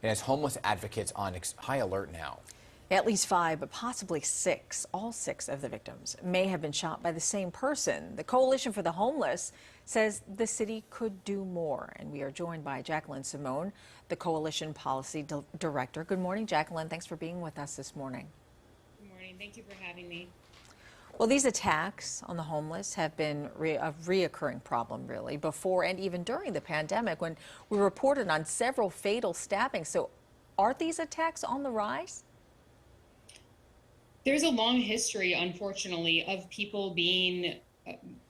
It has homeless advocates on high alert now. At least 5, but possibly 6. All 6 of the victims may have been shot by the same person. The Coalition for the Homeless says the city could do more. And we are joined by Jacqueline Simone, the Coalition Policy Director. Good morning, Jacqueline. Thanks for being with us this morning. Good morning. Thank you for having me. Well, these attacks on the homeless have been a reoccurring problem, really, before and even during the pandemic when we reported on several fatal stabbings. So are these attacks on the rise? There's a long history, unfortunately, of people being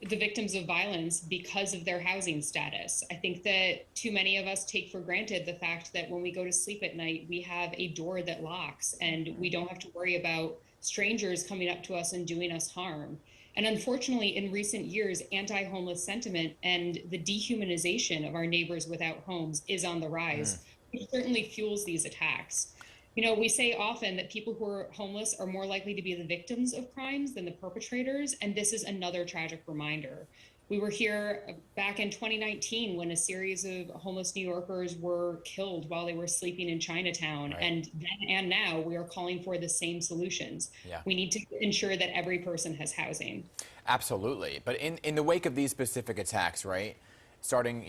the victims of violence because of their housing status. I think that too many of us take for granted the fact that when we go to sleep at night, we have a door that locks and we don't have to worry about strangers coming up to us and doing us harm. And unfortunately, in recent years, anti-homeless sentiment and the dehumanization of our neighbors without homes is on the rise, which certainly fuels these attacks. You know, we say often that people who are homeless are more likely to be the victims of crimes than the perpetrators, and this is another tragic reminder. We were here back in 2019 when a series of homeless New Yorkers were killed while they were sleeping in Chinatown. Right. And then and now we are calling for the same solutions. Yeah. We need to ensure that every person has housing. Absolutely. But in the wake of these specific attacks, right? Starting,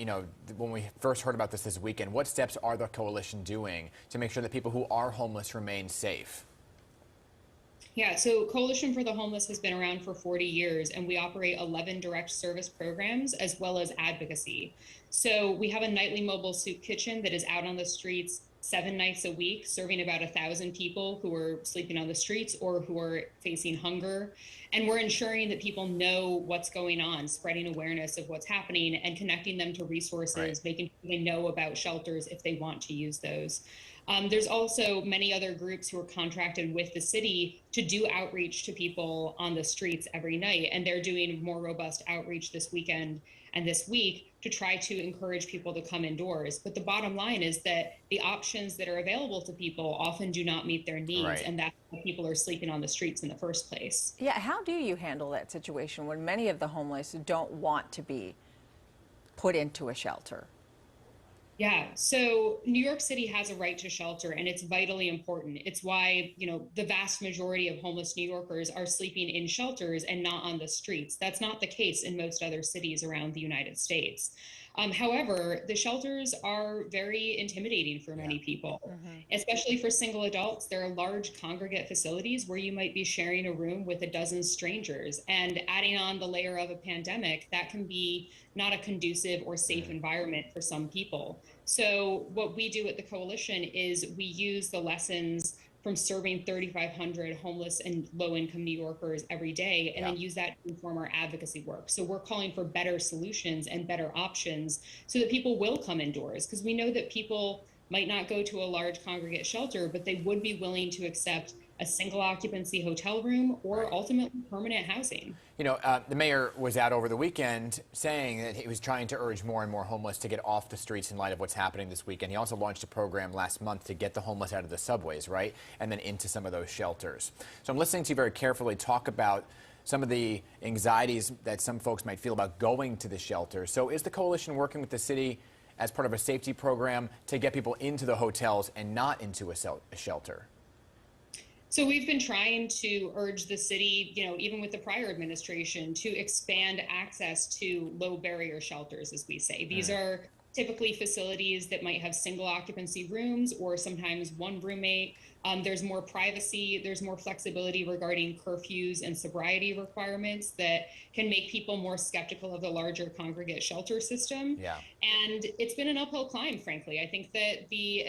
when we first heard about this weekend, what steps are the coalition doing to make sure that people who are homeless remain safe? Yeah, so Coalition for the Homeless has been around for 40 years, and we operate 11 direct service programs as well as advocacy. So we have a nightly mobile soup kitchen that is out on the streets 7 nights a week, serving about 1,000 people who are sleeping on the streets or who are facing hunger. And we're ensuring that people know what's going on, spreading awareness of what's happening and connecting them to resources, Right. making sure they know about shelters if they want to use those. There's also many other groups who are contracted with the city to do outreach to people on the streets every night. And they're doing more robust outreach this weekend and this week to try to encourage people to come indoors. But the bottom line is that the options that are available to people often do not meet their needs. Right. And that's why people are sleeping on the streets in the first place. Yeah, how do you handle that situation when many of the homeless don't want to be put into a shelter? Yeah, so New York City has a right to shelter, and it's vitally important. It's why, the vast majority of homeless New Yorkers are sleeping in shelters and not on the streets. That's not the case in most other cities around the United States. However, the shelters are very intimidating for many people, especially for single adults. There are large congregate facilities where you might be sharing a room with a dozen strangers, and adding on the layer of a pandemic, that can be not a conducive or safe environment for some people. So what we do at the coalition is we use the lessons from serving 3,500 homeless and low-income New Yorkers every day, and then use that to inform our advocacy work. So we're calling for better solutions and better options so that people will come indoors, because we know that people might not go to a large congregate shelter, but they would be willing to accept a single occupancy hotel room or ultimately permanent housing. The mayor was out over the weekend saying that he was trying to urge more and more homeless to get off the streets in light of what's happening this weekend. He also launched a program last month to get the homeless out of the subways, right? And then into some of those shelters. So I'm listening to you very carefully talk about some of the anxieties that some folks might feel about going to the shelter. So is the coalition working with the city as part of a safety program to get people into the hotels and not into a shelter? So we've been trying to urge the city, even with the prior administration, to expand access to low barrier shelters, as we say. These are typically facilities that might have single occupancy rooms or sometimes one roommate. There's more privacy, there's more flexibility regarding curfews and sobriety requirements that can make people more skeptical of the larger congregate shelter system. Yeah. And it's been an uphill climb, frankly. I think that the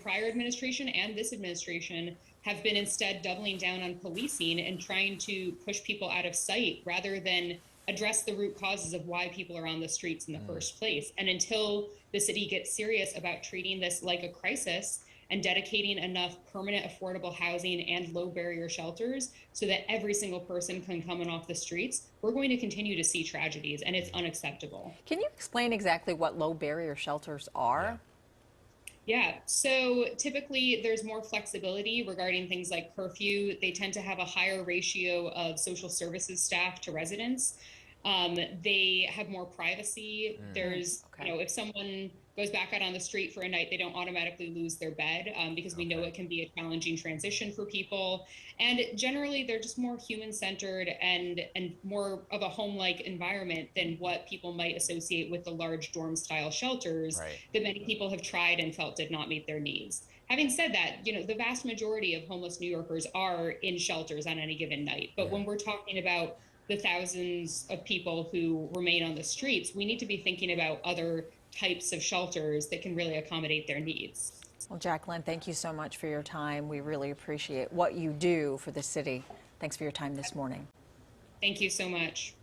prior administration and this administration have been instead doubling down on policing and trying to push people out of sight rather than address the root causes of why people are on the streets in the first place. And until the city gets serious about treating this like a crisis and dedicating enough permanent affordable housing and low barrier shelters so that every single person can come in off the streets, we're going to continue to see tragedies, and it's unacceptable. Can you explain exactly what low barrier shelters are? Yeah, so typically there's more flexibility regarding things like curfew. They tend to have a higher ratio of social services staff to residents. They have more privacy. There's, Okay. you know, if someone goes back out on the street for a night, they don't automatically lose their bed because we know it can be a challenging transition for people. And generally, they're just more human-centered and more of a home-like environment than what people might associate with the large dorm-style shelters Right. that many people have tried and felt did not meet their needs. Having said that, you know, the vast majority of homeless New Yorkers are in shelters on any given night. But when we're talking about the thousands of people who remain on the streets, we need to be thinking about other types of shelters that can really accommodate their needs. Well, Jacqueline, thank you so much for your time. We really appreciate what you do for the city. Thanks for your time this morning. Thank you so much.